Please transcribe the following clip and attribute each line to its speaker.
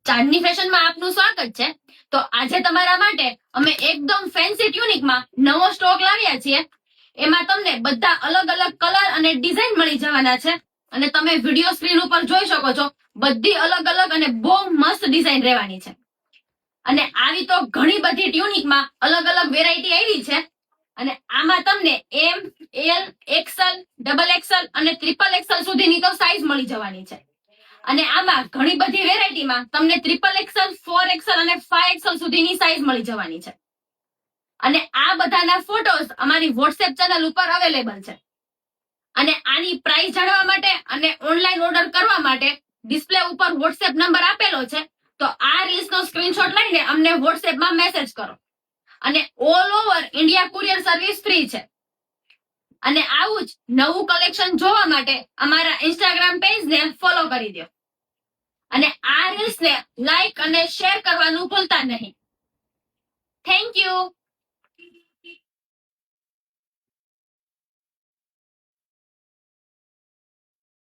Speaker 1: ચાંદની ફેશનમાં આપનું સ્વાગત છે। તો આજે તમારા માટે અમે એકદમ ફેન્સી ટ્યુનિકમાં નવો સ્ટોક લાવ્યા છીએ। એમાં તમને બધા અલગ અલગ કલર અને ડિઝાઇન મળી જવાના છે અને તમે વિડિયો સ્ક્રીન ઉપર જોઈ શકો છો બધી અલગ અલગ અને બહુ મસ્ત ડિઝાઇન રહેવાની છે। અને આવી તો ઘણી બધી ટ્યુનિકમાં અલગ અલગ વેરાયટી આવી છે અને આમાં તમને એમ, એલ, એક્સએલ, ડબલ એક્સએલ અને ટ્રિપલ એક્સએલ સુધીની તો સાઈઝ મળી જવાની છે। અને આમાં ઘણી બધી વેરાયટીમાં તમને ટ્રિપલ એક્સએલ, 4XL અને 5XL સુધીની સાઈઝ મળી જવાની છે। અને આ બધાના ફોટોઝ અમારી વોટ્સએપ ચેનલ ઉપર અવેલેબલ છે। અને આની પ્રાઇસ જાણવા માટે અને ઓનલાઈન ઓર્ડર કરવા માટે ડિસ્પ્લે ઉપર વોટ્સએપ નંબર આપેલો છે। તો આ રીલ્સનો સ્ક્રીનશોટ લઈને અમને વોટ્સએપમાં મેસેજ કરો અને all over India courier service free છે। અને આવું જ નવું કલેક્શન જોવા માટે અમારા ઇન્સ્ટાગ્રામ પેજને ફોલો કરી દો અને આ રીલ્સને લાઈક અને શેર કરવાનું ભૂલતા નહીં। Thank you.